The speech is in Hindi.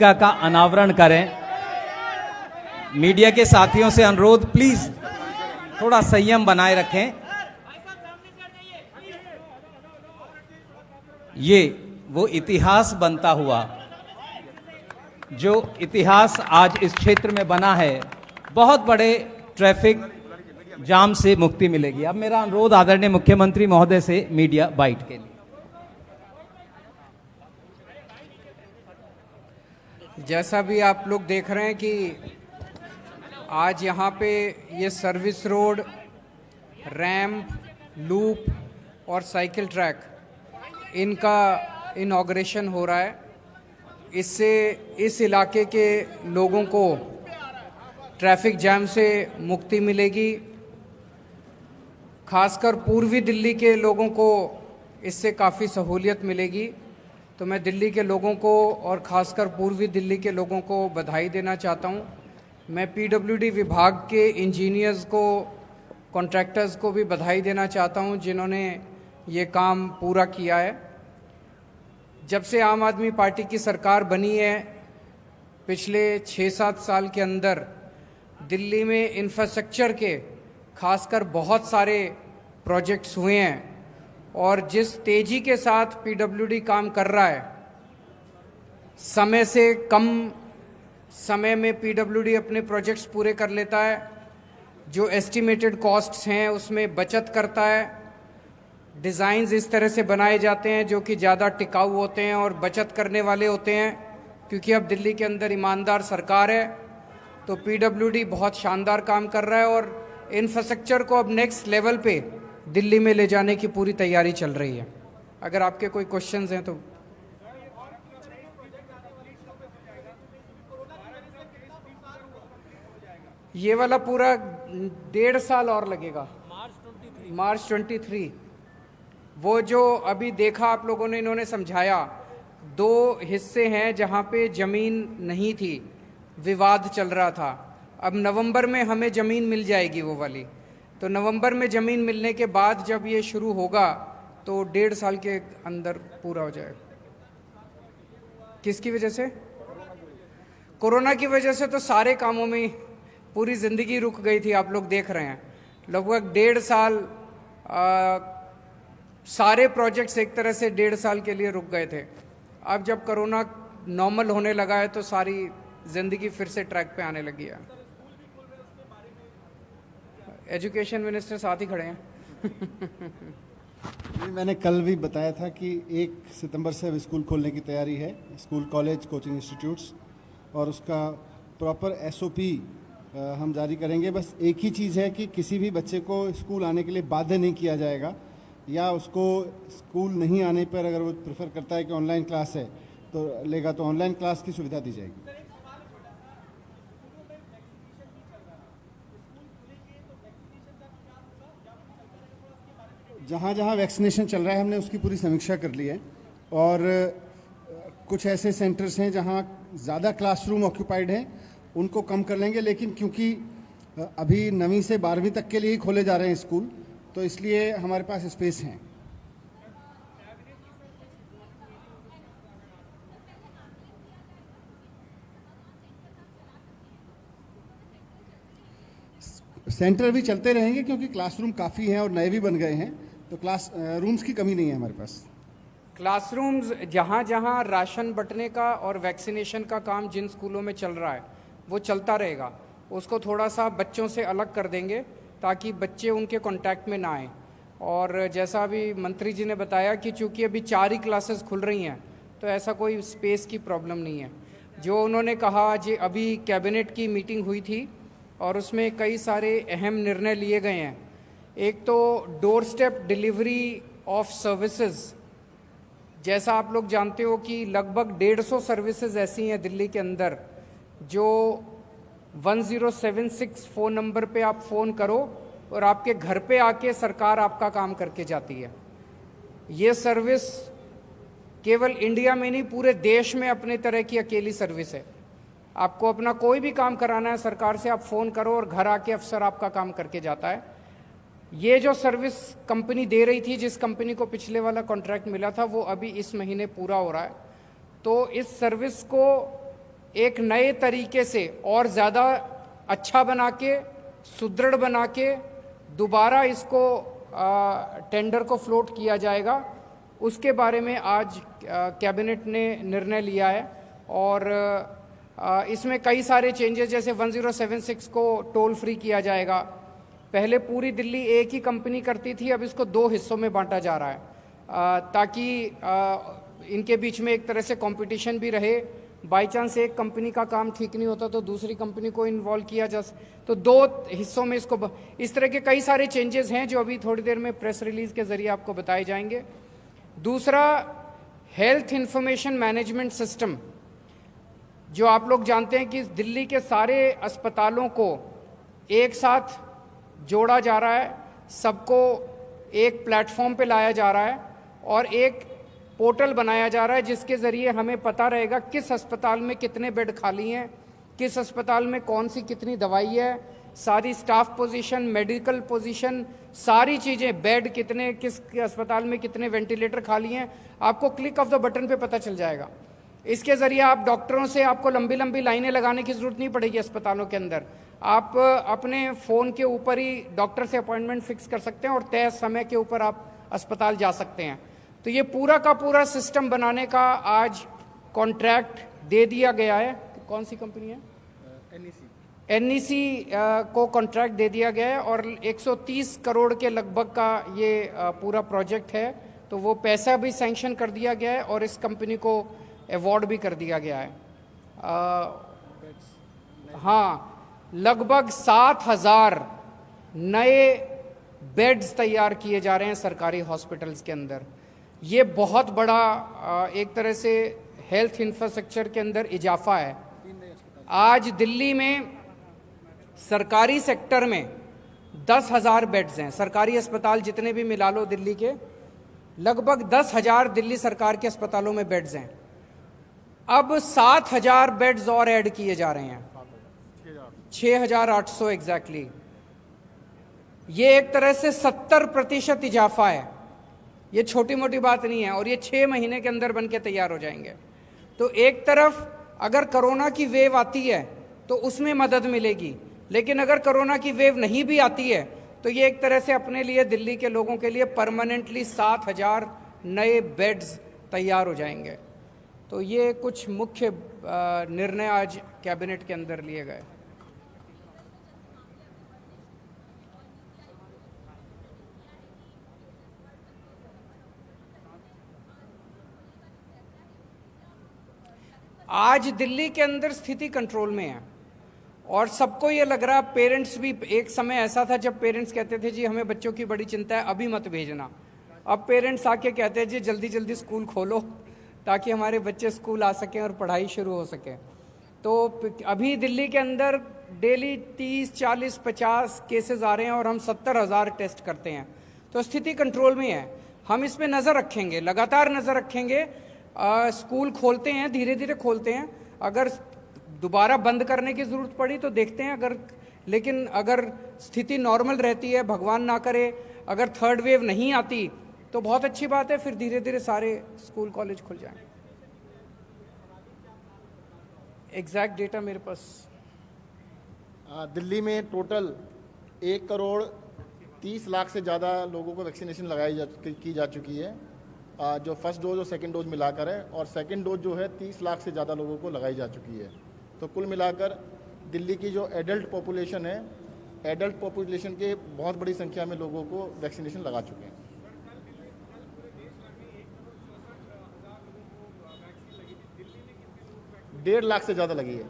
का अनावरण करें। मीडिया के साथियों से अनुरोध, प्लीज थोड़ा संयम बनाए रखें। ये वो इतिहास बनता हुआ, जो इतिहास आज इस क्षेत्र में बना है, बहुत बड़े ट्रैफिक जाम से मुक्ति मिलेगी। अब मेरा अनुरोध आदरणीय मुख्यमंत्री महोदय से मीडिया बाइट के लिए। जैसा भी आप लोग देख रहे हैं कि आज यहाँ पे ये सर्विस रोड, रैंप, लूप और साइकिल ट्रैक, इनका इनॉग्रेशन हो रहा है। इससे इस इलाके के लोगों को ट्रैफिक जैम से मुक्ति मिलेगी। खासकर पूर्वी दिल्ली के लोगों को इससे काफ़ी सहूलियत मिलेगी। तो मैं दिल्ली के लोगों को और ख़ासकर पूर्वी दिल्ली के लोगों को बधाई देना चाहता हूं। मैं पीडब्ल्यूडी विभाग के इंजीनियर्स को, कॉन्ट्रैक्टर्स को भी बधाई देना चाहता हूं, जिन्होंने ये काम पूरा किया है। जब से आम आदमी पार्टी की सरकार बनी है, पिछले 6-7 साल के अंदर दिल्ली में इंफ्रास्ट्रक्चर के खासकर बहुत सारे प्रोजेक्ट्स हुए हैं और जिस तेजी के साथ पीडब्ल्यूडी काम कर रहा है, समय से कम समय में पीडब्ल्यूडी अपने प्रोजेक्ट्स पूरे कर लेता है। जो एस्टिमेटेड कॉस्ट्स हैं उसमें बचत करता है। डिज़ाइंस इस तरह से बनाए जाते हैं जो कि ज़्यादा टिकाऊ होते हैं और बचत करने वाले होते हैं, क्योंकि अब दिल्ली के अंदर ईमानदार सरकार है। तो पीडब्ल्यूडी बहुत शानदार काम कर रहा है और इंफ्रास्ट्रक्चर को अब नेक्स्ट लेवल पे दिल्ली में ले जाने की पूरी तैयारी चल रही है। अगर आपके कोई क्वेश्चंस हैं तो। ये वाला पूरा 1.5 साल और लगेगा, मार्च 23। वो जो अभी देखा आप लोगों ने, इन्होंने समझाया, 2 हिस्से हैं जहां पे जमीन नहीं थी, विवाद चल रहा था। अब नवंबर में हमें ज़मीन मिल जाएगी वो वाली। तो नवंबर में ज़मीन मिलने के बाद जब ये शुरू होगा तो 1.5 साल के अंदर पूरा हो जाएगा। किसकी वजह से? कोरोना की वजह से तो सारे कामों में पूरी ज़िंदगी रुक गई थी। आप लोग देख रहे हैं लगभग 1.5 साल सारे प्रोजेक्ट्स एक तरह से 1.5 साल के लिए रुक गए थे। अब जब कोरोना नॉर्मल होने लगा है तो सारी ज़िंदगी फिर से ट्रैक पे आने लगी है। एजुकेशन मिनिस्टर साथ ही खड़े हैं। मैंने कल भी बताया था कि 1 सितंबर से अब स्कूल खोलने की तैयारी है, स्कूल, कॉलेज, कोचिंग इंस्टीट्यूट्स, और उसका प्रॉपर एसओपी हम जारी करेंगे। बस एक ही चीज़ है कि किसी भी बच्चे को स्कूल आने के लिए बाध्य नहीं किया जाएगा, या उसको स्कूल नहीं आने पर अगर वो प्रेफर करता है कि ऑनलाइन क्लास है तो लेगा, तो ऑनलाइन क्लास की सुविधा दी जाएगी। जहाँ जहाँ वैक्सीनेशन चल रहा है हमने उसकी पूरी समीक्षा कर ली है, और कुछ ऐसे सेंटर्स हैं जहाँ ज़्यादा क्लासरूम ऑक्यूपाइड हैं, उनको कम कर लेंगे। लेकिन क्योंकि अभी 9वीं से 12वीं तक के लिए ही खोले जा रहे हैं स्कूल, तो इसलिए हमारे पास स्पेस हैं। सेंटर भी चलते रहेंगे क्योंकि क्लासरूम काफ़ी हैं और नए भी बन गए हैं, तो क्लास रूम्स की कमी नहीं है हमारे पास। क्लासरूम्स जहाँ जहाँ राशन बंटने का और वैक्सीनेशन का काम जिन स्कूलों में चल रहा है वो चलता रहेगा। उसको थोड़ा सा बच्चों से अलग कर देंगे ताकि बच्चे उनके कांटेक्ट में ना आए। और जैसा अभी मंत्री जी ने बताया कि चूँकि अभी 4 ही क्लासेस खुल रही हैं तो ऐसा कोई स्पेस की प्रॉब्लम नहीं है। जो उन्होंने कहा, जी अभी कैबिनेट की मीटिंग हुई थी और उसमें कई सारे अहम निर्णय लिए गए हैं। एक तो door step delivery of services. जैसा आप लोग जानते हो कि लगभग 150 सर्विसेज ऐसी हैं दिल्ली के अंदर जो 1076 फ़ोन नंबर पे आप फ़ोन करो और आपके घर पे आके सरकार आपका काम करके जाती है। ये सर्विस केवल इंडिया में नहीं, पूरे देश में अपने तरह की अकेली सर्विस है। आपको अपना कोई भी काम कराना है सरकार से, आप फ़ोन करो और घर आके अफसर आपका काम करके जाता है। ये जो सर्विस कंपनी दे रही थी, जिस कंपनी को पिछले वाला कॉन्ट्रैक्ट मिला था, वो अभी इस महीने पूरा हो रहा है। तो इस सर्विस को एक नए तरीके से और ज़्यादा अच्छा बना के, सुदृढ़ बना के दोबारा इसको टेंडर को फ्लोट किया जाएगा, उसके बारे में आज कैबिनेट ने निर्णय लिया है। और इसमें कई सारे चेंजेस, जैसे 1076 को टोल फ्री किया जाएगा। पहले पूरी दिल्ली एक ही कंपनी करती थी, अब इसको 2 हिस्सों में बांटा जा रहा है ताकि इनके बीच में एक तरह से कंपटीशन भी रहे। बाई चांस एक कंपनी का काम ठीक नहीं होता तो दूसरी कंपनी को इन्वॉल्व किया जा, तो 2 हिस्सों में इसको इस तरह के कई सारे चेंजेस हैं जो अभी थोड़ी देर में प्रेस रिलीज के जरिए आपको बताए जाएंगे। दूसरा, हेल्थ इंफॉर्मेशन मैनेजमेंट सिस्टम, जो आप लोग जानते हैं कि दिल्ली के सारे अस्पतालों को एक साथ जोड़ा जा रहा है, सबको एक प्लेटफॉर्म पे लाया जा रहा है और एक पोर्टल बनाया जा रहा है जिसके ज़रिए हमें पता रहेगा किस अस्पताल में कितने बेड खाली हैं, किस अस्पताल में कौन सी कितनी दवाई है, सारी स्टाफ पोजीशन, मेडिकल पोजीशन, सारी चीज़ें, बेड कितने, किस अस्पताल में कितने वेंटिलेटर खाली हैं, आपको क्लिक ऑफ द बटन पे पता चल जाएगा। इसके ज़रिए आप डॉक्टरों से, आपको लंबी लंबी लाइनें लगाने की ज़रूरत नहीं पड़ेगी अस्पतालों के अंदर। आप अपने फ़ोन के ऊपर ही डॉक्टर से अपॉइंटमेंट फिक्स कर सकते हैं और तय समय के ऊपर आप अस्पताल जा सकते हैं। तो ये पूरा का पूरा सिस्टम बनाने का आज कॉन्ट्रैक्ट दे दिया गया है। कौन सी कंपनी है? एनईसी को कॉन्ट्रैक्ट दे दिया गया है और 130 करोड़ के लगभग का ये पूरा प्रोजेक्ट है। तो वो पैसा भी सैंक्शन कर दिया गया है और इस कंपनी को अवार्ड भी कर दिया गया है। हाँ, लगभग 7,000 नए बेड्स तैयार किए जा रहे हैं सरकारी हॉस्पिटल्स के अंदर। ये बहुत बड़ा एक तरह से हेल्थ इंफ्रास्ट्रक्चर के अंदर इजाफा है। आज दिल्ली में सरकारी सेक्टर में 10,000 बेड्स हैं। सरकारी अस्पताल जितने भी मिला लो दिल्ली के, लगभग 10,000 दिल्ली सरकार के अस्पतालों में बेड्स हैं। अब 7,000 बेड्स और ऐड किए जा रहे हैं, 6,800 एग्जैक्टली। ये एक तरह से 70% इजाफा है। ये छोटी मोटी बात नहीं है और ये 6 महीने के अंदर बन के तैयार हो जाएंगे। तो एक तरफ अगर कोरोना की वेव आती है तो उसमें मदद मिलेगी, लेकिन अगर कोरोना की वेव नहीं भी आती है तो ये एक तरह से अपने लिए, दिल्ली के लोगों के लिए परमानेंटली 7,000 नए बेड्स तैयार हो जाएंगे। तो ये कुछ मुख्य निर्णय आज कैबिनेट के अंदर लिए गए। आज दिल्ली के अंदर स्थिति कंट्रोल में है और सबको ये लग रहा, पेरेंट्स भी, एक समय ऐसा था जब पेरेंट्स कहते थे जी हमें बच्चों की बड़ी चिंता है, अभी मत भेजना। अब पेरेंट्स आके कहते हैं जी जल्दी जल्दी स्कूल खोलो ताकि हमारे बच्चे स्कूल आ सकें और पढ़ाई शुरू हो सके। तो अभी दिल्ली के अंदर डेली 30, 40, 50 केसेस आ रहे हैं और हम 70,000 टेस्ट करते हैं। तो स्थिति कंट्रोल में है। हम इस पर नज़र रखेंगे, लगातार नज़र रखेंगे। स्कूल खोलते हैं, धीरे धीरे खोलते हैं। अगर दोबारा बंद करने की ज़रूरत पड़ी तो देखते हैं, लेकिन अगर स्थिति नॉर्मल रहती है, भगवान ना करे, अगर थर्ड वेव नहीं आती तो बहुत अच्छी बात है, फिर धीरे धीरे सारे स्कूल कॉलेज खुल जाएं। एग्जैक्ट डेटा मेरे पास। दिल्ली में टोटल 1,30,00,000 से ज़्यादा लोगों को वैक्सीनेशन की जा चुकी है, जो फर्स्ट डोज और सेकंड डोज मिलाकर है, और सेकंड डोज जो है 30 लाख से ज़्यादा लोगों को लगाई जा चुकी है। तो कुल मिलाकर दिल्ली की जो एडल्ट पॉपुलेशन है, एडल्ट पॉपुलेशन के बहुत बड़ी संख्या में लोगों को वैक्सीनेशन लगा चुके हैं। 1.5 लाख से ज़्यादा लगी है।